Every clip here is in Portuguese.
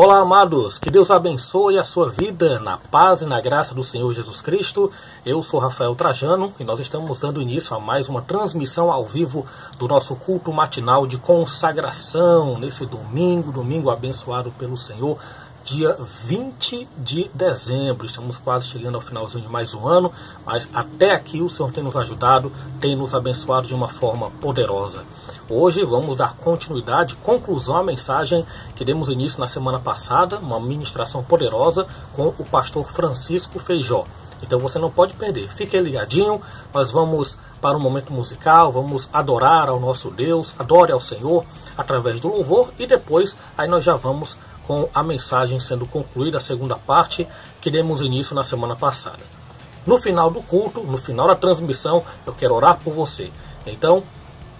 Olá, amados, que Deus abençoe a sua vida na paz e na graça do Senhor Jesus Cristo. Eu sou Rafael Trajano e nós estamos dando início a mais uma transmissão ao vivo do nosso culto matinal de consagração nesse domingo abençoado pelo Senhor, dia 20 de dezembro. Estamos quase chegando ao finalzinho de mais um ano, mas até aqui o Senhor tem nos ajudado, tem nos abençoado de uma forma poderosa. Hoje vamos dar continuidade, conclusão à mensagem que demos início na semana passada, uma ministração poderosa com o pastor Francisco Feijó. Então você não pode perder, fique ligadinho, nós vamos para um momento musical, vamos adorar ao nosso Deus, adore ao Senhor através do louvor e depois aí nós já vamos com a mensagem sendo concluída, a segunda parte que demos início na semana passada. No final do culto, no final da transmissão, eu quero orar por você. Então,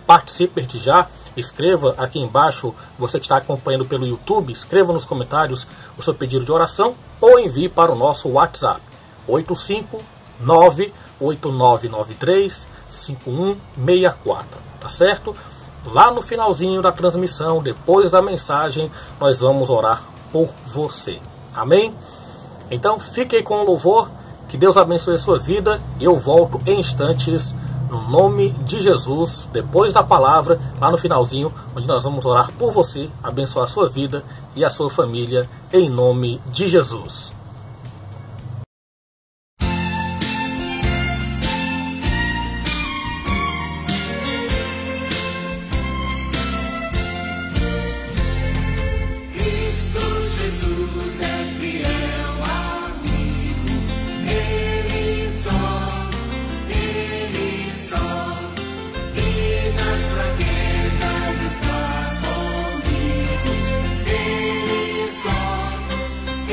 participe de já, escreva aqui embaixo, você que está acompanhando pelo YouTube, escreva nos comentários o seu pedido de oração ou envie para o nosso WhatsApp, 859-8993-5164, tá certo? Lá no finalzinho da transmissão, depois da mensagem, nós vamos orar por você, amém? Então fique aí com o louvor, que Deus abençoe a sua vida, e eu volto em instantes, no nome de Jesus, depois da palavra, lá no finalzinho, onde nós vamos orar por você, abençoar a sua vida e a sua família, em nome de Jesus.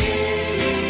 Ele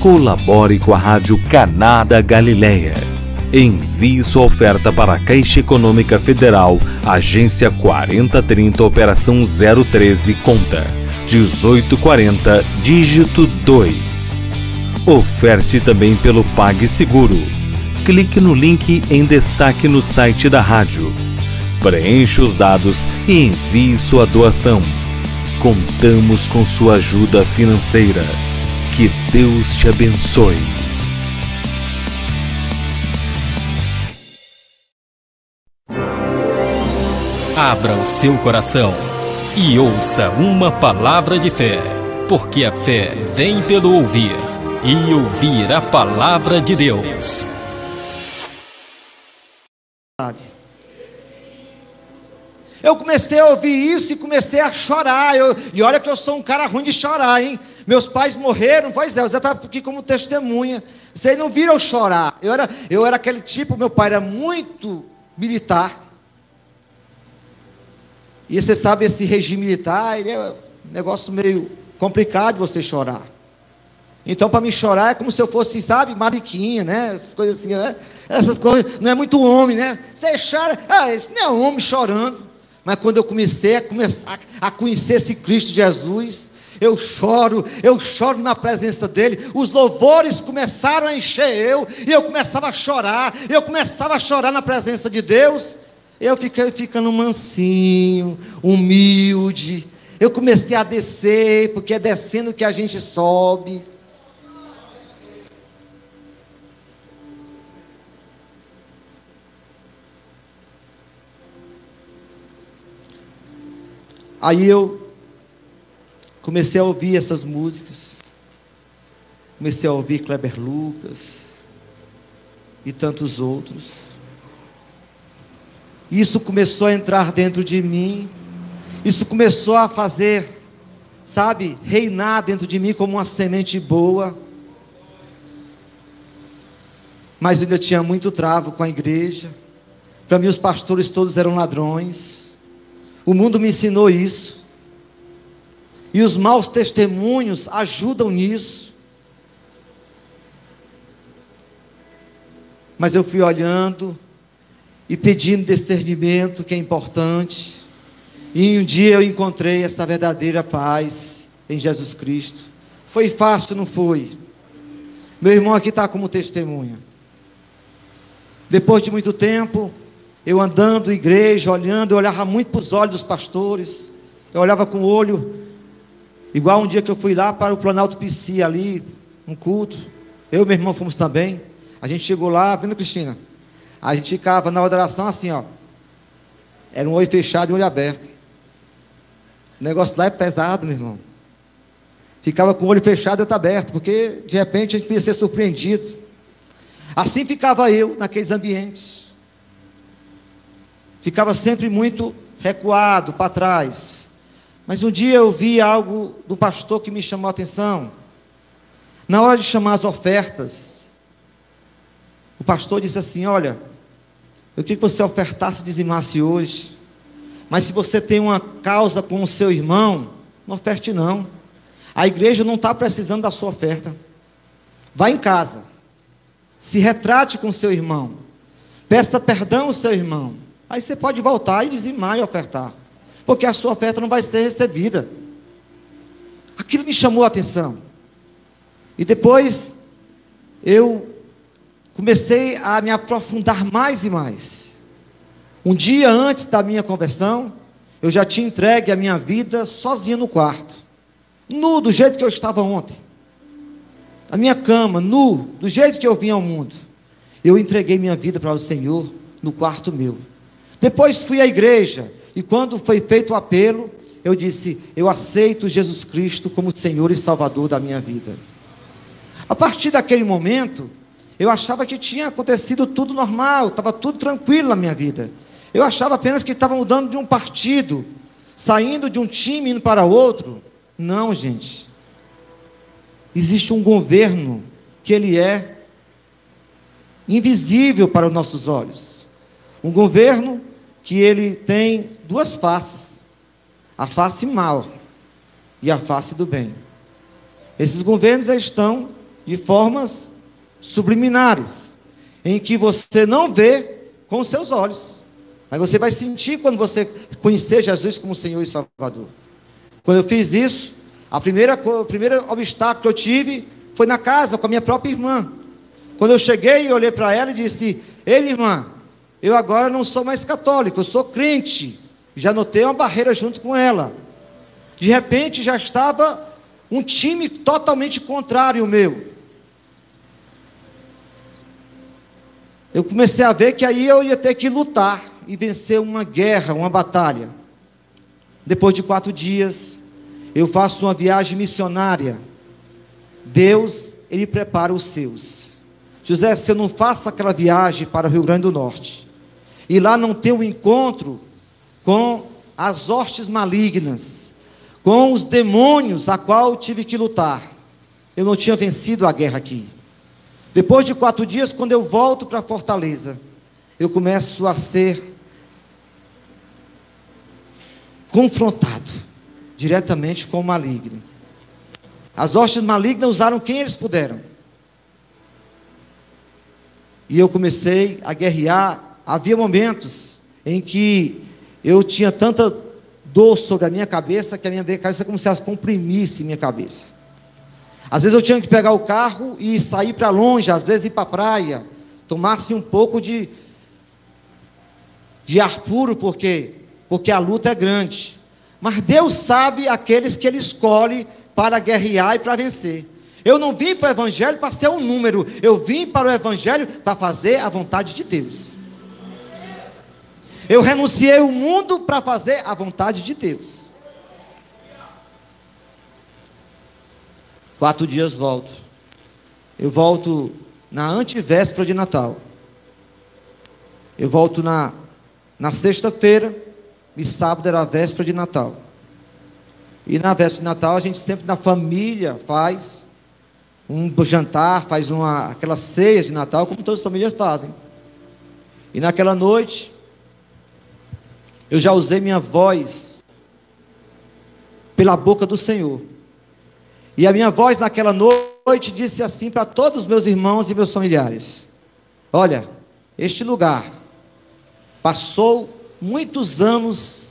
Colabore com a Rádio Caná da Galileia. Envie sua oferta para a Caixa Econômica Federal, Agência 4030, Operação 013, conta 1840, dígito 2. Oferte também pelo PagSeguro. Clique no link em destaque no site da rádio. Preencha os dados e envie sua doação. Contamos com sua ajuda financeira. Que Deus te abençoe. Abra o seu coração e ouça uma palavra de fé, porque a fé vem pelo ouvir, e ouvir a palavra de Deus. Eu comecei a ouvir isso e comecei a chorar. E olha que eu sou um cara ruim de chorar, hein? Meus pais morreram, pois é, eu já estava aqui como testemunha. Vocês não viram eu chorar. Eu era aquele tipo, meu pai era muito militar. E você sabe, esse regime militar, ele é um negócio meio complicado de você chorar. Então, para mim chorar é como se eu fosse, sabe, mariquinha, né? Essas coisas assim, né? Essas coisas, não é muito homem, né? Você chora, esse não é um homem chorando. Mas quando eu comecei a conhecer esse Cristo Jesus, eu choro na presença dele. Os louvores começaram a encher e eu começava a chorar na presença de Deus. Eu fiquei ficando mansinho, humilde. Eu comecei a descer, porque é descendo que a gente sobe. Aí eu comecei a ouvir essas músicas, comecei a ouvir Kleber Lucas e tantos outros. Isso começou a entrar dentro de mim, isso começou a fazer, sabe, reinar dentro de mim como uma semente boa. Mas eu ainda tinha muito travo com a igreja. Para mim os pastores todos eram ladrões. O mundo me ensinou isso. E os maus testemunhos ajudam nisso. Mas eu fui olhando e pedindo discernimento, que é importante. E um dia eu encontrei essa verdadeira paz em Jesus Cristo. Foi fácil, não foi? Meu irmão aqui está como testemunha. Depois de muito tempo, eu andando na igreja, olhando, eu olhava muito para os olhos dos pastores. Eu olhava com o olho, igual um dia que eu fui lá para o Planalto PC ali, um culto. Eu e meu irmão fomos também. A gente chegou lá, vendo Cristina? A gente ficava na oração assim, ó. Era um olho fechado e um olho aberto. O negócio lá é pesado, meu irmão. Ficava com o olho fechado e outro aberto, porque de repente a gente podia ser surpreendido. Assim ficava eu naqueles ambientes. Ficava sempre muito recuado, para trás. Mas um dia eu vi algo do pastor que me chamou a atenção. Na hora de chamar as ofertas, o pastor disse assim: olha, eu queria que você ofertasse e dizimasse hoje. Mas se você tem uma causa com o seu irmão, não oferte não. A igreja não está precisando da sua oferta. Vá em casa, se retrate com o seu irmão, peça perdão ao seu irmão. Aí você pode voltar e dizimar e ofertar, porque a sua oferta não vai ser recebida. Aquilo me chamou a atenção. E depois eu comecei a me aprofundar mais e mais. Um dia antes da minha conversão, eu já tinha entregue a minha vida sozinho no quarto, nu do jeito que eu estava ontem, a minha cama, nu, do jeito que eu vim ao mundo. Eu entreguei minha vida para o Senhor no quarto meu. Depois fui à igreja, e quando foi feito o apelo, eu disse: eu aceito Jesus Cristo como Senhor e Salvador da minha vida. A partir daquele momento, eu achava que tinha acontecido tudo normal, estava tudo tranquilo na minha vida. Eu achava apenas que estava mudando de um partido, saindo de um time indo para outro. Não, gente. Existe um governo que ele é invisível para os nossos olhos. Um governo que ele tem duas faces: a face mal e a face do bem. Esses governos estão de formas subliminares, em que você não vê com os seus olhos, mas você vai sentir quando você conhecer Jesus como Senhor e Salvador. Quando eu fiz isso, o primeiro obstáculo que eu tive foi na casa com a minha própria irmã. Quando eu cheguei e olhei para ela e disse: ei, irmã, eu agora não sou mais católico, eu sou crente. Já notei uma barreira junto com ela. De repente já estava um time totalmente contrário ao meu. Eu comecei a ver que aí eu ia ter que lutar e vencer uma guerra, uma batalha. Depois de 4 dias, eu faço uma viagem missionária. Deus, Ele prepara os seus. José, se eu não faço aquela viagem para o Rio Grande do Norte, e lá não ter um encontro com as hostes malignas, com os demônios a qual eu tive que lutar, eu não tinha vencido a guerra aqui. Depois de 4 dias, quando eu volto para Fortaleza, eu começo a ser confrontado diretamente com o maligno. As hostes malignas usaram quem eles puderam. E eu comecei a guerrear. Havia momentos em que eu tinha tanta dor sobre a minha cabeça, que a minha cabeça como se ela comprimisse minha cabeça. Às vezes eu tinha que pegar o carro e sair para longe, às vezes ir para a praia, tomasse um pouco de ar puro, porque a luta é grande. Mas Deus sabe aqueles que Ele escolhe para guerrear e para vencer. Eu não vim para o Evangelho para ser um número, eu vim para o Evangelho para fazer a vontade de Deus. Eu renunciei o mundo para fazer a vontade de Deus. 4 dias volto. Eu volto na antevéspera de Natal. Eu volto na sexta-feira, e sábado era a véspera de Natal. E na véspera de Natal, a gente sempre na família faz um jantar, faz aquela ceia de Natal, como todas as famílias fazem. E naquela noite, eu já usei minha voz pela boca do Senhor. E a minha voz naquela noite disse assim para todos os meus irmãos e meus familiares: olha, este lugar passou muitos anos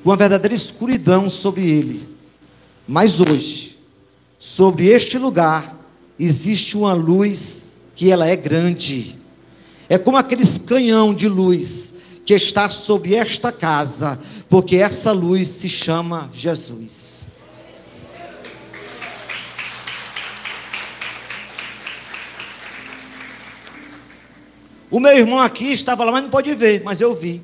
com uma verdadeira escuridão sobre ele, mas hoje, sobre este lugar, existe uma luz que ela é grande. É como aqueles canhão de luz que está sobre esta casa, porque essa luz se chama Jesus. O meu irmão aqui estava lá, mas não pode ver, mas eu vi.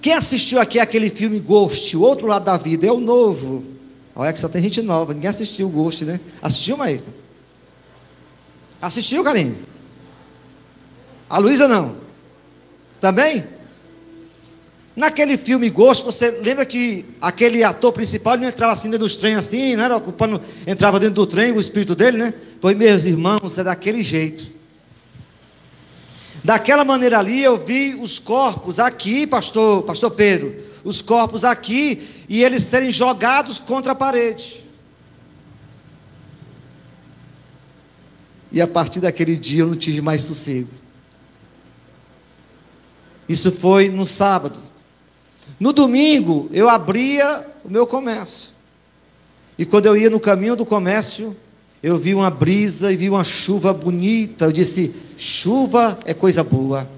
Quem assistiu aqui aquele filme Ghost, O Outro Lado da Vida? É o novo. Olha que só tem gente nova, ninguém assistiu o Ghost, né? Assistiu, Maíra? Assistiu, Carinho? A Luísa não? Também? Naquele filme Ghost, você lembra que aquele ator principal, ele não entrava assim dentro dos trens assim, não era ocupando, entrava dentro do trem, o espírito dele, né? Pois, meus irmãos, é daquele jeito. Daquela maneira ali, eu vi os corpos aqui, pastor Pedro, os corpos aqui, e eles serem jogados contra a parede. E a partir daquele dia eu não tive mais sossego. Isso foi no sábado. No domingo, eu abria o meu comércio. E quando eu ia no caminho do comércio, eu vi uma brisa e vi uma chuva bonita. Eu disse: chuva é coisa boa,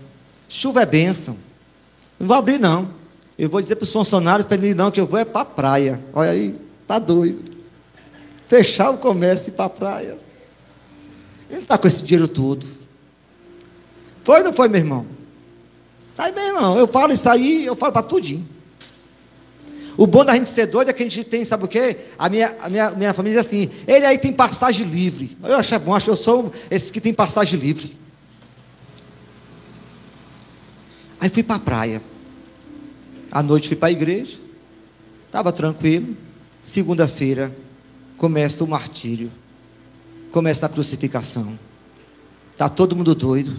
chuva é bênção. Não vou abrir não. Eu vou dizer para os funcionários, para ele não, que eu vou é para a praia. Olha aí, está doido. Fechar o comércio e ir para a praia. Ele não está com esse dinheiro todo. Foi ou não foi, meu irmão? Aí, meu irmão, eu falo isso aí, eu falo para tudinho. O bom da gente ser doido é que a gente tem, sabe o quê? A minha família diz assim: ele aí tem passagem livre. Eu acho bom, acho que eu sou esses que tem passagem livre. Aí fui para a praia. À noite fui para a igreja. Estava tranquilo. Segunda-feira começa o martírio. Começa a crucificação. Está todo mundo doido.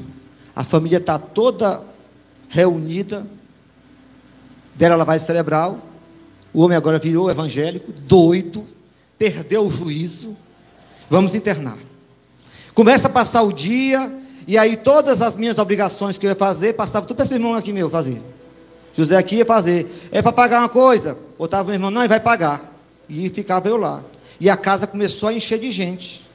A família está toda reunida. Deram lavagem cerebral. O homem agora virou evangélico, doido, perdeu o juízo. Vamos internar. Começa a passar o dia, e aí todas as minhas obrigações que eu ia fazer, passava tudo para esse irmão aqui meu fazer. José aqui ia fazer. É para pagar uma coisa? Botava meu irmão, não, ele vai pagar. E ficava eu lá. E a casa começou a encher de gente.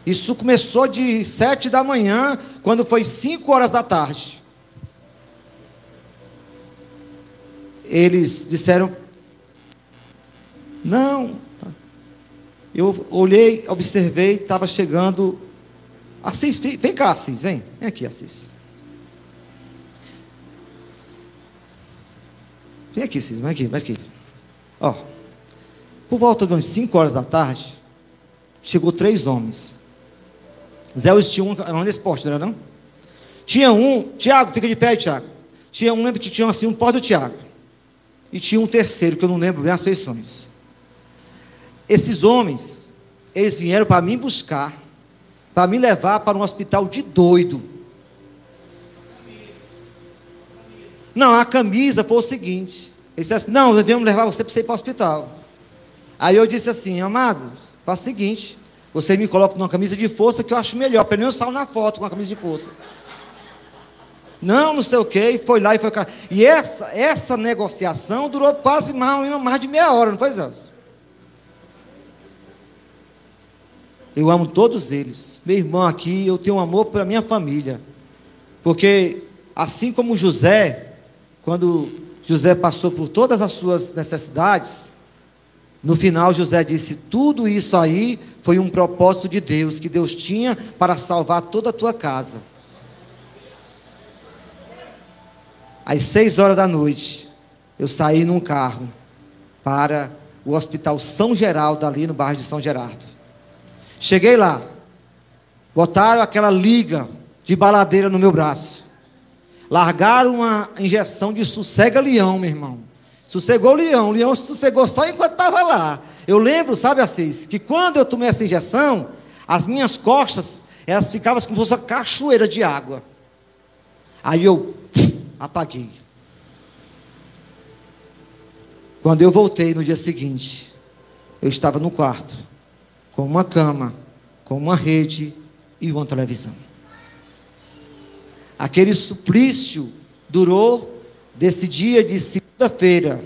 Isso começou de 7 da manhã, quando foi 5 horas da tarde. Eles disseram, não. Eu olhei, observei, estava chegando. Assis, vem cá, Assis, vem aqui, Assis. Vem aqui, Assis, vem aqui. Ó, por volta de umas 5 horas da tarde, chegou 3 homens. Zé tinha um nesse poste, não era não? Tinha um, Tiago, fica de pé, Tiago. Tinha um, lembro que tinha assim, um pó do Tiago. E tinha um terceiro, que eu não lembro bem as feições. Esses homens, eles vieram para me buscar, para me levar para um hospital de doido. Não, a camisa foi o seguinte. Eles disseram assim, não, nós viemos levar você para ir para o hospital. Aí eu disse assim, amados, faz o seguinte, você me coloca numa camisa de força que eu acho melhor, pelo menos eu saio na foto com a camisa de força. Não sei o que, e foi lá e foi cá. E essa negociação durou quase mais de meia hora, não foi, Zé? Eu amo todos eles. Meu irmão aqui, eu tenho um amor pela minha família. Porque, assim como José, quando José passou por todas as suas necessidades, no final José disse, tudo isso aí foi um propósito de Deus, que Deus tinha para salvar toda a tua casa. Às 6 horas da noite, eu saí num carro para o Hospital São Geraldo, ali no bairro de São Gerardo. Cheguei lá, botaram aquela liga de baladeira no meu braço, largaram uma injeção de sossega-leão, meu irmão. Sossegou o leão sossegou só enquanto estava lá. Eu lembro, sabe, Assis, que quando eu tomei essa injeção, as minhas costas, elas ficavam como se fosse uma cachoeira de água. Aí eu apaguei. Quando eu voltei no dia seguinte, eu estava no quarto, com uma cama, com uma rede e uma televisão. Aquele suplício durou desse dia de segunda-feira,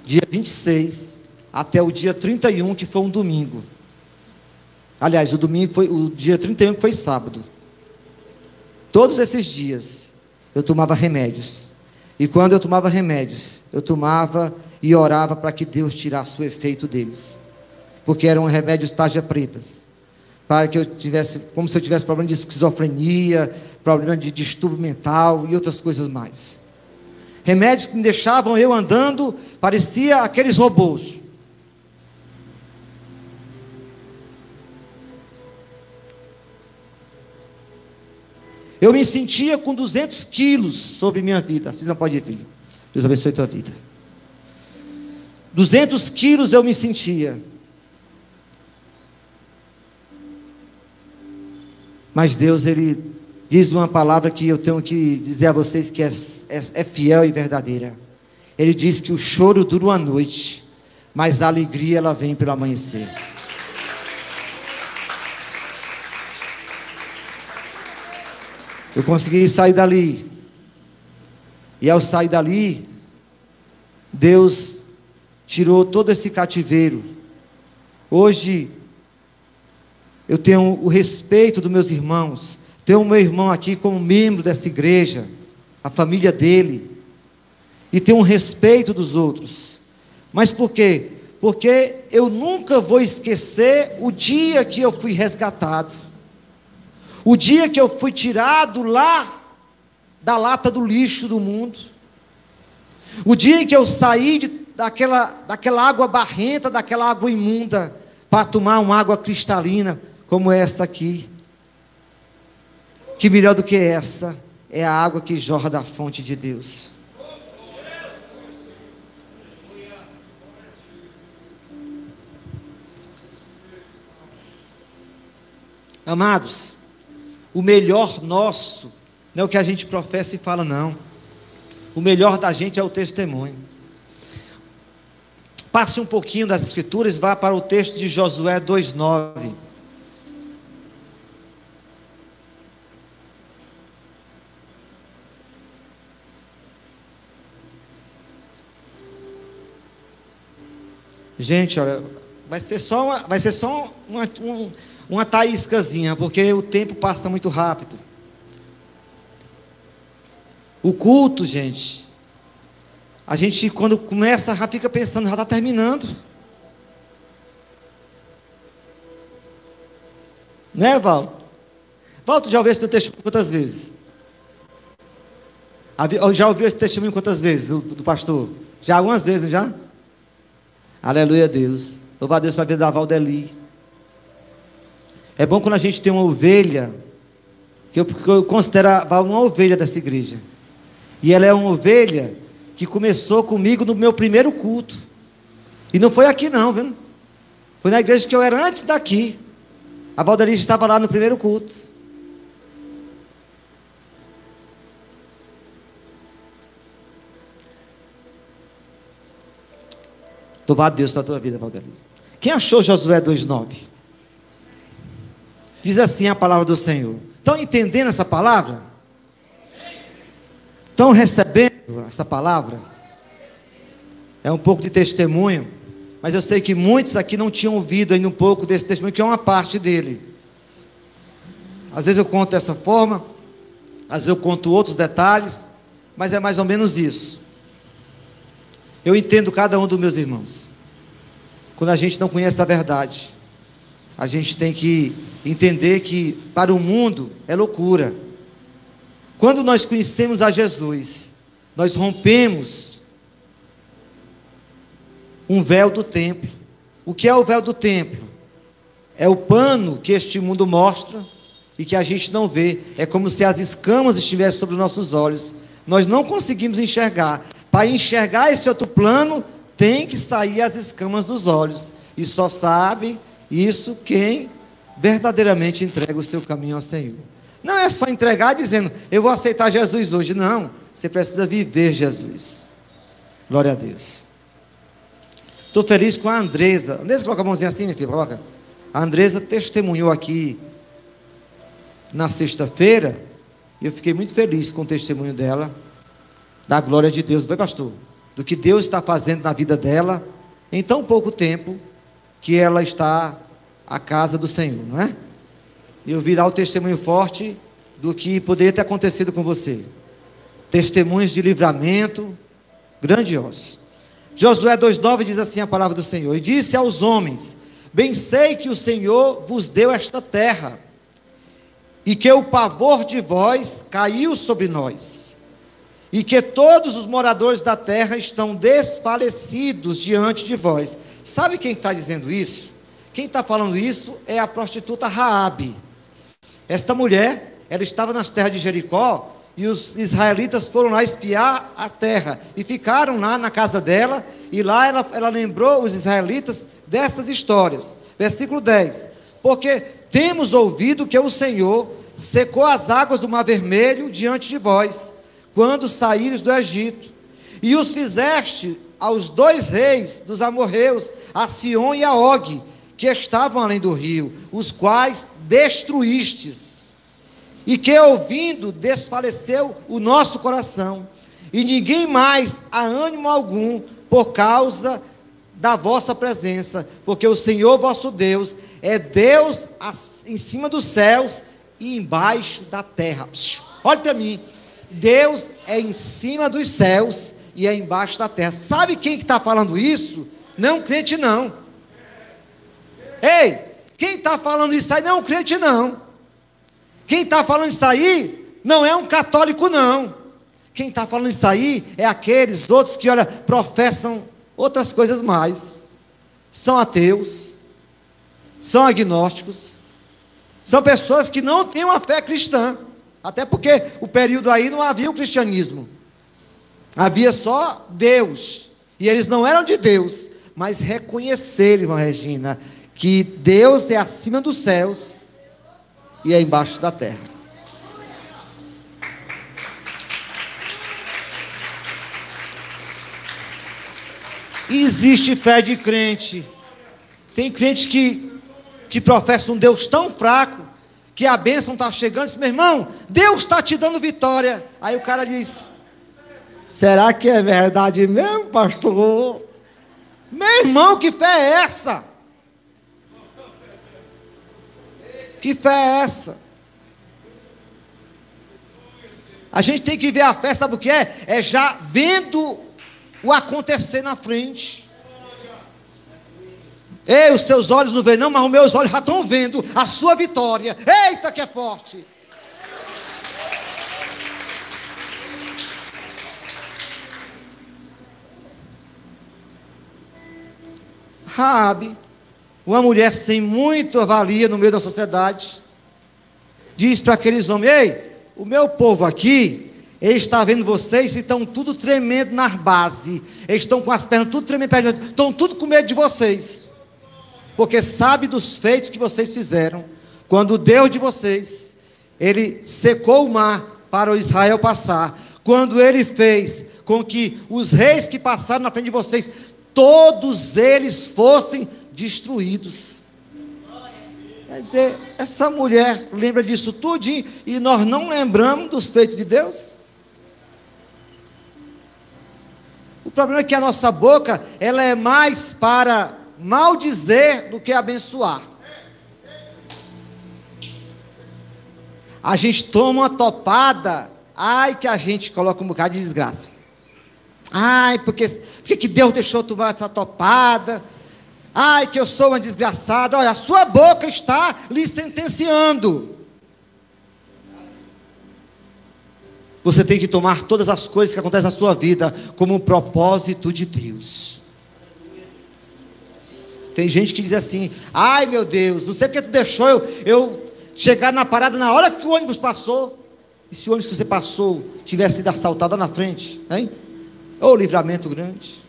dia 26, até o dia 31, que foi um domingo. Aliás, o dia 31 que foi sábado. Todos esses dias, eu tomava remédios. E quando eu tomava remédios, eu tomava e orava para que Deus tirasse o efeito deles. Porque eram remédios tarja pretas. Para que eu tivesse, como se eu tivesse problema de esquizofrenia, problema de distúrbio mental e outras coisas mais. Remédios que me deixavam eu andando, parecia aqueles robôs. Eu me sentia com 200 quilos sobre minha vida. Vocês não podem ir, filho. Deus abençoe a tua vida. 200 quilos eu me sentia. Mas Deus, Ele diz uma palavra que eu tenho que dizer a vocês que é fiel e verdadeira. Ele diz que o choro dura uma noite, mas a alegria ela vem pelo amanhecer. Eu consegui sair dali. E ao sair dali, Deus tirou todo esse cativeiro. Hoje, eu tenho o respeito dos meus irmãos. Tenho o meu irmão aqui como membro dessa igreja, a família dele. E tenho um respeito dos outros. Mas por quê? Porque eu nunca vou esquecer o dia que eu fui resgatado. O dia que eu fui tirado lá da lata do lixo do mundo. O dia em que eu saí daquela água barrenta, daquela água imunda, para tomar uma água cristalina, como essa aqui. Que melhor do que essa é a água que jorra da fonte de Deus. Amados, o melhor nosso não é o que a gente professa e fala, não. O melhor da gente é o testemunho. Passe um pouquinho das Escrituras e vá para o texto de Josué 2:9. Gente, olha, vai ser só uma taíscazinha, porque o tempo passa muito rápido. O culto, gente, a gente quando começa já fica pensando, já está terminando. Né, Val? Val, tu já ouviu esse teu testemunho quantas vezes? Já ouviu esse testemunho quantas vezes, do pastor? Já algumas vezes, já? Aleluia a Deus. Louva a Deus pela vida da Valdeli. É bom quando a gente tem uma ovelha, que eu considero uma ovelha dessa igreja. E ela é uma ovelha que começou comigo no meu primeiro culto. E não foi aqui não, viu? Foi na igreja que eu era antes daqui. A Valdeli estava lá no primeiro culto. Louvado a Deus pela tua vida, Valdeli. Quem achou Josué 2:9? Diz assim a palavra do Senhor. Estão entendendo essa palavra? Estão recebendo essa palavra? É um pouco de testemunho, mas eu sei que muitos aqui não tinham ouvido ainda um pouco desse testemunho, que é uma parte dele. Às vezes eu conto dessa forma, às vezes eu conto outros detalhes, mas é mais ou menos isso. Eu entendo cada um dos meus irmãos. Quando a gente não conhece a verdade, a gente tem que entender que para o mundo é loucura. Quando nós conhecemos a Jesus, nós rompemos um véu do templo. O que é o véu do templo? É o pano que este mundo mostra e que a gente não vê. É como se as escamas estivessem sobre os nossos olhos. Nós não conseguimos enxergar. Para enxergar esse outro plano, tem que sair as escamas dos olhos. E só sabe isso quem verdadeiramente entrega o seu caminho ao Senhor. Não é só entregar dizendo, eu vou aceitar Jesus hoje. Não, você precisa viver Jesus. Glória a Deus. Estou feliz com a Andresa. Andresa, coloca a mãozinha assim, minha filha, coloca. A Andresa testemunhou aqui na sexta-feira. E eu fiquei muito feliz com o testemunho dela. Da glória de Deus, vai, pastor? Do que Deus está fazendo na vida dela, em tão pouco tempo que ela está à casa do Senhor, não é? E eu vi lá o testemunho forte do que poderia ter acontecido com você. Testemunhos de livramento grandiosos. Josué 2:9 diz assim a palavra do Senhor: e disse aos homens: bem sei que o Senhor vos deu esta terra, e que o pavor de vós caiu sobre nós, e que todos os moradores da terra estão desfalecidos diante de vós. Sabe quem está dizendo isso? Quem está falando isso é a prostituta Raabe. Esta mulher, ela estava nas terras de Jericó, e os israelitas foram lá espiar a terra, e ficaram lá na casa dela, e lá ela lembrou os israelitas dessas histórias. Versículo 10: porque temos ouvido que o Senhor secou as águas do Mar Vermelho diante de vós, quando saíres do Egito, e os fizeste aos 2 reis dos amorreus, a Sion e a Og, que estavam além do rio, os quais destruístes, e que ouvindo desfaleceu o nosso coração, e ninguém mais há ânimo algum por causa da vossa presença, porque o Senhor vosso Deus é Deus em cima dos céus e embaixo da terra. Olhe para mim. Deus é em cima dos céus e é embaixo da terra. Sabe quem que está falando isso? Não é um crente não. Ei, quem está falando isso aí não é um crente não. Quem está falando isso aí não é um católico não. Quem está falando isso aí é aqueles outros que, olha, professam outras coisas mais. São ateus, são agnósticos, são pessoas que não têm uma fé cristã. Até porque o período aí não havia o cristianismo. Havia só Deus. E eles não eram de Deus, mas reconheceram, irmã Regina, que Deus é acima dos céus e é embaixo da terra. E existe fé de crente. Tem crente que professa um Deus tão fraco, que a bênção está chegando, diz, meu irmão, Deus está te dando vitória. Aí o cara diz, será que é verdade mesmo, pastor? Meu irmão, que fé é essa? Que fé é essa? A gente tem que ver a fé, sabe o que é? É já vendo o acontecer na frente. Ei, os seus olhos não veem não, mas os meus olhos já estão vendo a sua vitória. Eita, que é forte! Raabe, uma mulher sem muita valia no meio da sociedade, diz para aqueles homens, ei, o meu povo aqui, eles estão vendo vocês e estão tudo tremendo na base, eles estão com as pernas tudo tremendo, estão tudo com medo de vocês, porque sabe dos feitos que vocês fizeram, quando o Deus de vocês, ele secou o mar para o Israel passar, quando ele fez com que os reis que passaram na frente de vocês, todos eles fossem destruídos. Quer dizer, essa mulher lembra disso tudinho e nós não lembramos dos feitos de Deus? O problema é que a nossa boca, ela é mais para maldizer do que abençoar. A gente toma uma topada, ai que a gente coloca um bocado de desgraça. Ai, porque que Deus deixou tomar essa topada? Ai, que eu sou uma desgraçada. Olha, a sua boca está lhe sentenciando. Você tem que tomar todas as coisas que acontecem na sua vida como um propósito de Deus. Tem gente que diz assim, ai meu Deus, não sei porque tu deixou eu chegar na parada na hora que o ônibus passou. E se o ônibus que você passou tivesse sido assaltado lá na frente, hein? Ô livramento grande.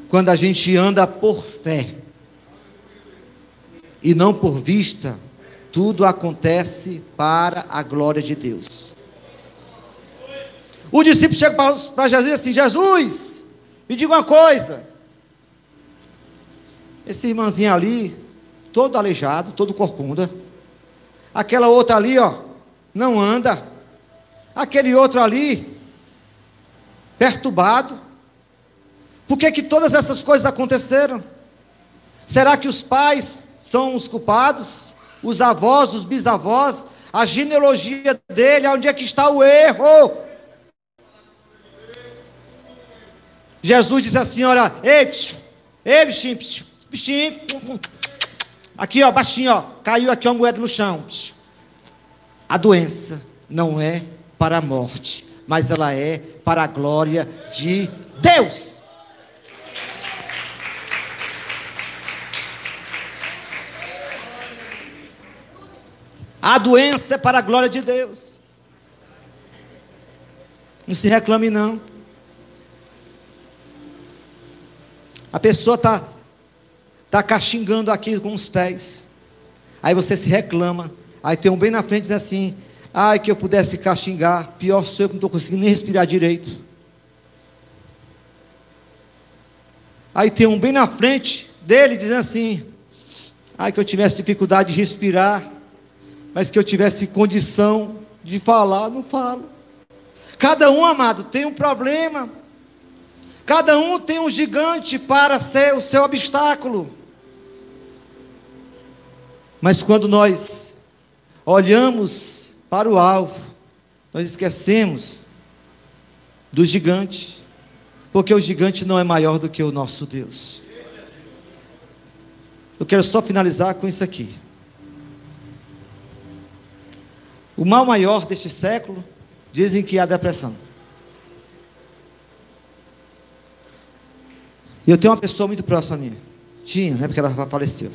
Quando a gente anda por fé e não por vista, tudo acontece para a glória de Deus. O discípulo chega para Jesus e diz assim, Jesus, me diga uma coisa. Esse irmãozinho ali, todo aleijado, todo corcunda. Aquela outra ali, ó, não anda. Aquele outro ali, perturbado. Por que todas essas coisas aconteceram? Será que os pais são os culpados? Os avós, os bisavós? A genealogia dele, onde é que está o erro? Jesus diz assim, olha, ei bichinho, aqui ó, baixinho ó, caiu aqui uma moeda no chão. A doença não é para a morte, mas ela é para a glória de Deus. A doença é para a glória de Deus. Não se reclame não. A pessoa está caxingando aqui com os pés. Aí você se reclama. Aí tem um bem na frente diz assim, ai que eu pudesse caxingar, pior sou eu que não estou conseguindo nem respirar direito. Aí tem um bem na frente dele dizendo assim, ai que eu tivesse dificuldade de respirar, mas que eu tivesse condição de falar, não falo. Cada um, amado, tem um problema. Cada um tem um gigante para ser o seu obstáculo. Mas quando nós olhamos para o alvo, nós esquecemos do gigante, porque o gigante não é maior do que o nosso Deus. Eu quero só finalizar com isso aqui. O mal maior deste século, dizem que é a depressão. E eu tenho uma pessoa muito próxima a mim. Tinha, né, porque ela faleceu.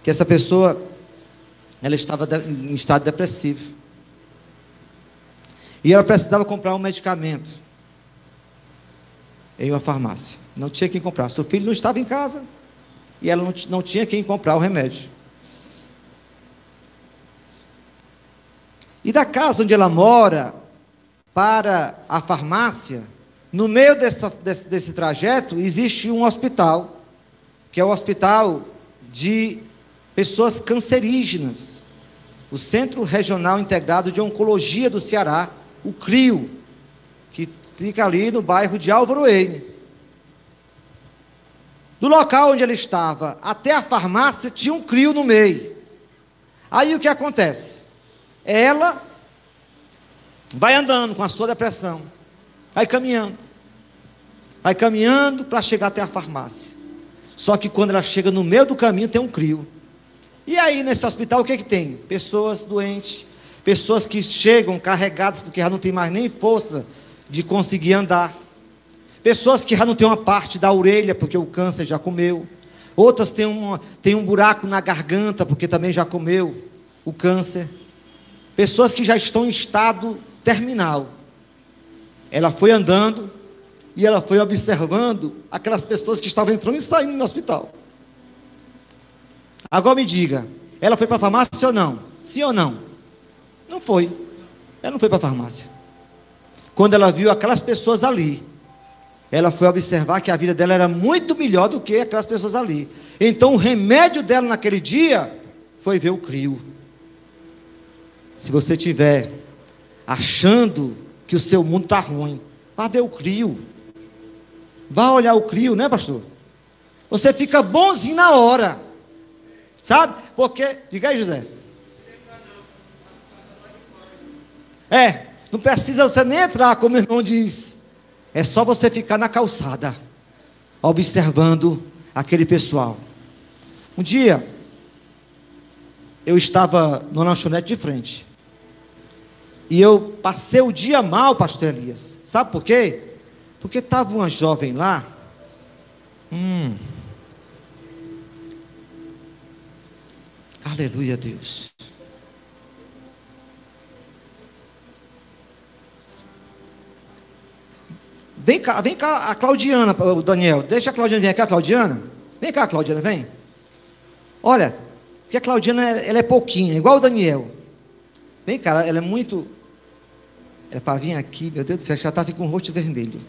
Que essa pessoa, ela estava em estado depressivo. E ela precisava comprar um medicamento em uma farmácia. Não tinha quem comprar. Seu filho não estava em casa e ela não tinha quem comprar o remédio. E da casa onde ela mora, para a farmácia, no meio desse trajeto, existe um hospital, que é o Hospital de Pessoas Cancerígenas, o Centro Regional Integrado de Oncologia do Ceará, o CRIO, que fica ali no bairro de Álvaro Eine. Do local onde ele estava até a farmácia tinha um CRIO no meio. Aí o que acontece? Ela vai andando com a sua depressão, vai caminhando para chegar até a farmácia. Só que quando ela chega no meio do caminho tem um CRIO. E aí nesse hospital o que tem? Pessoas doentes, pessoas que chegam carregadas porque já não tem mais nem força de conseguir andar. Pessoas que já não têm uma parte da orelha porque o câncer já comeu. Outras têm um buraco na garganta porque também já comeu o câncer. Pessoas que já estão em estado terminal. Ela foi andando e ela foi observando aquelas pessoas que estavam entrando e saindo no hospital. Agora me diga, ela foi para a farmácia ou não? Sim ou não? Não foi. Ela não foi para a farmácia. Quando ela viu aquelas pessoas ali, ela foi observar que a vida dela era muito melhor do que aquelas pessoas ali. Então o remédio dela naquele dia foi ver o CRIO. Se você estiver achando que o seu mundo está ruim, vá ver o CRIO. Vá olhar o CRIO, né, pastor? Você fica bonzinho na hora. Sabe? Porque, diga aí, José. Não precisa você nem entrar, como o irmão diz. É só você ficar na calçada, observando aquele pessoal. Um dia, eu estava no lanchonete de frente. E eu passei o dia mal, pastor Elias. Sabe por quê? Porque estava uma jovem lá. Aleluia, Deus. Vem cá a Claudiana, o Daniel. Deixa a Claudiana vir cá, a Claudiana. Vem cá, Claudiana, vem. Olha, porque a Claudiana, ela é pouquinha, igual o Daniel. Vem cá, ela é muito... É para vir aqui, meu Deus do céu, já está com o rosto vermelho.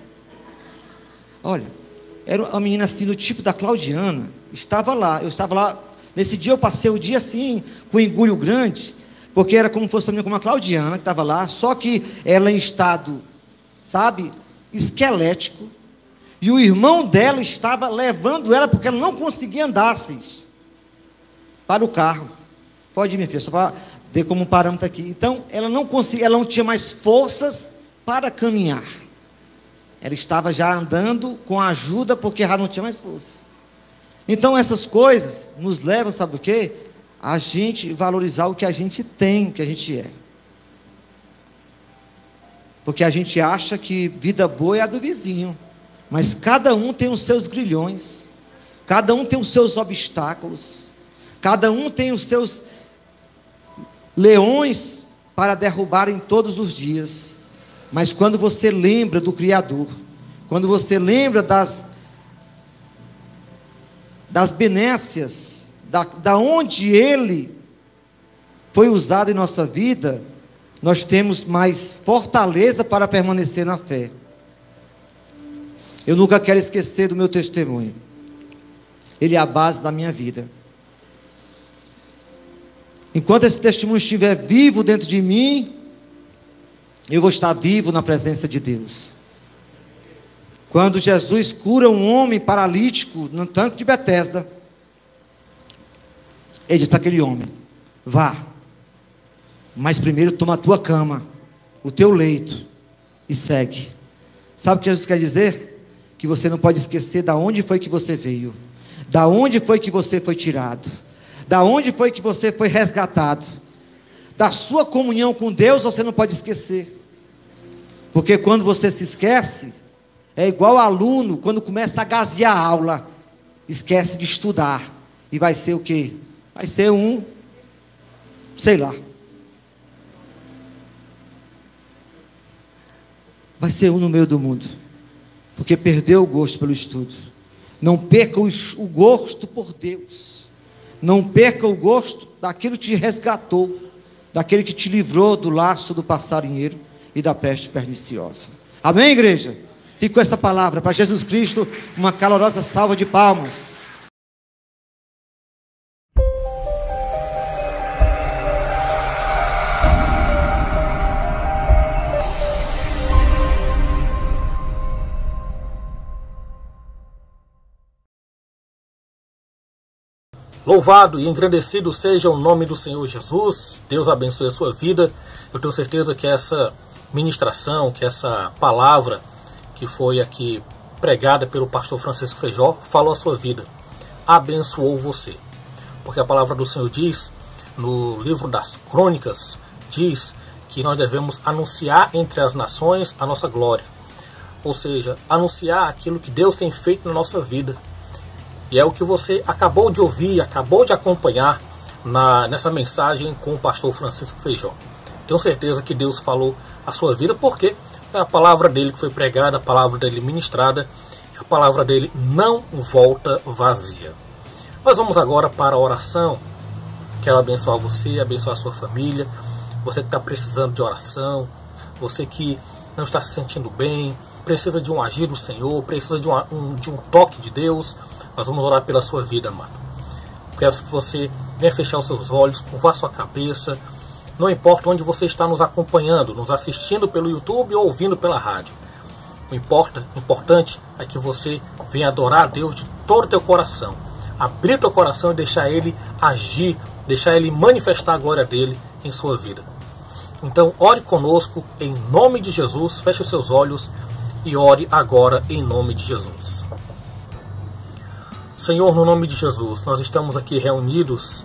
Olha, era uma menina assim, do tipo da Claudiana. Eu estava lá. Nesse dia eu passei o dia assim, com engulho grande, porque era como se fosse também como a Claudiana, que estava lá, só que ela em estado, sabe, esquelético, e o irmão dela estava levando ela, porque ela não conseguia andar, para o carro. Pode ir, minha filha, só para ter como um parâmetro aqui. Então, ela não tinha mais forças para caminhar. Ela estava já andando com ajuda, porque já não tinha mais forças. Então, essas coisas nos levam, sabe o quê? A gente valorizar o que a gente tem, o que a gente é. Porque a gente acha que vida boa é a do vizinho. Mas cada um tem os seus grilhões. Cada um tem os seus obstáculos. Cada um tem os seus leões para derrubarem todos os dias. Mas quando você lembra do Criador, quando você lembra das benécias, da onde Ele foi usado em nossa vida, nós temos mais fortaleza para permanecer na fé. Eu nunca quero esquecer do meu testemunho. Ele é a base da minha vida. Enquanto esse testemunho estiver vivo dentro de mim, eu vou estar vivo na presença de Deus. Quando Jesus cura um homem paralítico no tanque de Betesda, ele diz para aquele homem: vá, mas primeiro toma a tua cama, o teu leito, e segue. Sabe o que Jesus quer dizer? Que você não pode esquecer da onde foi que você veio, da onde foi que você foi tirado, da onde foi que você foi resgatado, da sua comunhão com Deus você não pode esquecer. Porque quando você se esquece, é igual aluno quando começa a gasear a aula, esquece de estudar, e vai ser o quê? Vai ser sei lá, vai ser no meio do mundo, porque perdeu o gosto pelo estudo. Não perca o gosto por Deus, não perca o gosto daquilo que te resgatou, daquele que te livrou do laço do passarinheiro. e da peste perniciosa. Amém, igreja? Fico com esta palavra. Para Jesus Cristo, uma calorosa salva de palmas. Louvado e engrandecido seja o nome do Senhor Jesus. Deus abençoe a sua vida. Eu tenho certeza que essa ministração, que essa palavra que foi aqui pregada pelo pastor Francisco Feijó, falou a sua vida, abençoou você. Porque a palavra do Senhor diz, no livro das Crônicas, diz que nós devemos anunciar entre as nações a nossa glória. Ou seja, anunciar aquilo que Deus tem feito na nossa vida. E é o que você acabou de ouvir, acabou de acompanhar nessa mensagem com o pastor Francisco Feijó. Tenho certeza que Deus falou a sua vida, porque é a palavra dele que foi pregada, a palavra dele ministrada, a palavra dele não volta vazia. Nós vamos agora para a oração. Quero abençoar você, abençoar a sua família, você que está precisando de oração, você que não está se sentindo bem, precisa de um agir do Senhor, precisa de um toque de Deus. Nós vamos orar pela sua vida, amado. Quero que você venha fechar os seus olhos, curvar sua cabeça. Não importa onde você está nos acompanhando, nos assistindo pelo YouTube ou ouvindo pela rádio. O importante é que você venha adorar a Deus de todo o teu coração. Abrir teu coração e deixar Ele agir, deixar Ele manifestar a glória dEle em sua vida. Então, ore conosco em nome de Jesus. Feche os seus olhos e ore agora em nome de Jesus. Senhor, no nome de Jesus, nós estamos aqui reunidos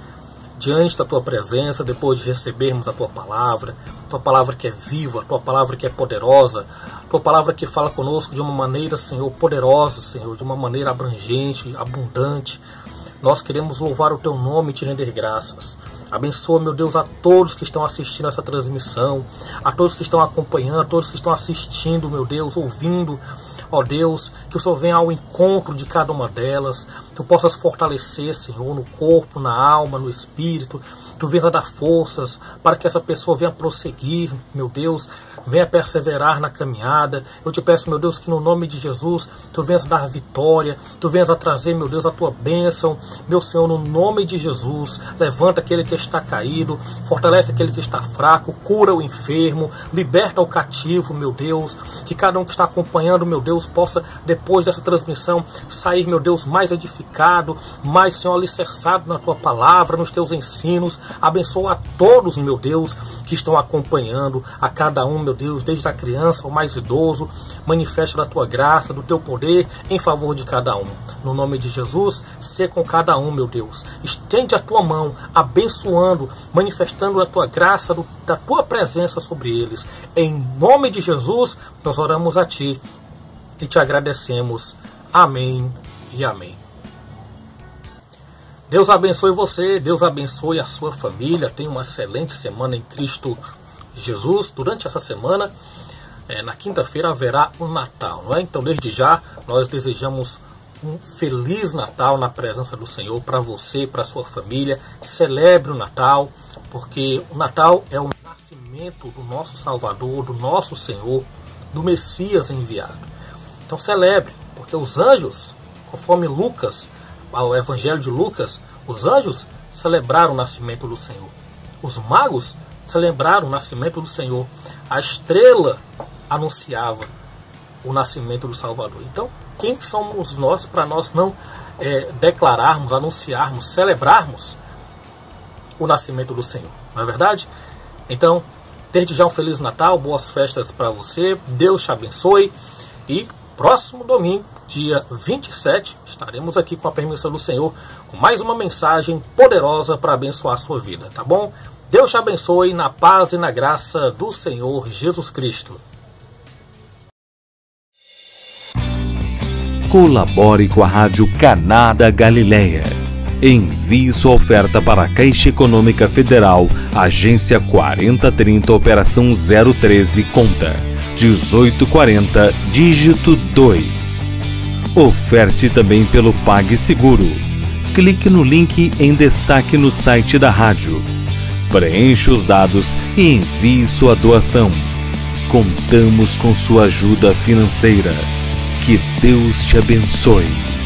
diante da Tua presença, depois de recebermos a Tua palavra que é viva, a Tua palavra que é poderosa, a Tua palavra que fala conosco de uma maneira, Senhor, poderosa, Senhor, de uma maneira abrangente, abundante. Nós queremos louvar o Teu nome e Te render graças. Abençoa, meu Deus, a todos que estão assistindo essa transmissão, a todos que estão acompanhando, a todos que estão assistindo, meu Deus, ouvindo. Ó Deus, que o Senhor venha ao encontro de cada uma delas, Tu possas fortalecer, Senhor, no corpo, na alma, no espírito, Tu venhas a dar forças para que essa pessoa venha prosseguir, meu Deus, venha perseverar na caminhada. Eu te peço, meu Deus, que no nome de Jesus, Tu venhas a dar vitória, Tu venhas a trazer, meu Deus, a Tua bênção, meu Senhor, no nome de Jesus. Levanta aquele que está caído, fortalece aquele que está fraco, cura o enfermo, liberta o cativo, meu Deus, que cada um que está acompanhando, meu Deus, possa, depois dessa transmissão, sair, meu Deus, mais edificado, mais, Senhor, alicerçado na Tua palavra, nos Teus ensinos. Abençoa a todos, meu Deus, que estão acompanhando, a cada um, meu Deus, desde a criança ao mais idoso. Manifesta da Tua graça, do Teu poder em favor de cada um. No nome de Jesus, sê com cada um, meu Deus. Estende a Tua mão, abençoando, manifestando a Tua graça, da Tua presença sobre eles. Em nome de Jesus, nós oramos a Ti e Te agradecemos. Amém e amém. Deus abençoe você, Deus abençoe a sua família. Tenha uma excelente semana em Cristo Jesus. Durante essa semana, na quinta-feira, haverá um Natal, não é? Então, desde já, nós desejamos um Feliz Natal na presença do Senhor para você e para a sua família. Celebre o Natal, porque o Natal é o nascimento do nosso Salvador, do nosso Senhor, do Messias enviado. Então celebre, porque os anjos, conforme Lucas, o Evangelho de Lucas, os anjos celebraram o nascimento do Senhor. Os magos celebraram o nascimento do Senhor. A estrela anunciava o nascimento do Salvador. Então, quem somos nós para nós não declararmos, anunciarmos, celebrarmos o nascimento do Senhor? Não é verdade? Então, desde já um Feliz Natal, boas festas para você, Deus te abençoe e próximo domingo, dia 27, estaremos aqui com a permissão do Senhor, com mais uma mensagem poderosa para abençoar a sua vida, tá bom? Deus te abençoe na paz e na graça do Senhor Jesus Cristo. Colabore com a Rádio Canada Galileia. Envie sua oferta para a Caixa Econômica Federal, Agência 4030, Operação 013, conta 1840, dígito 2. Oferte também pelo PagSeguro. Clique no link em destaque no site da rádio. Preencha os dados e envie sua doação. Contamos com sua ajuda financeira. Que Deus te abençoe.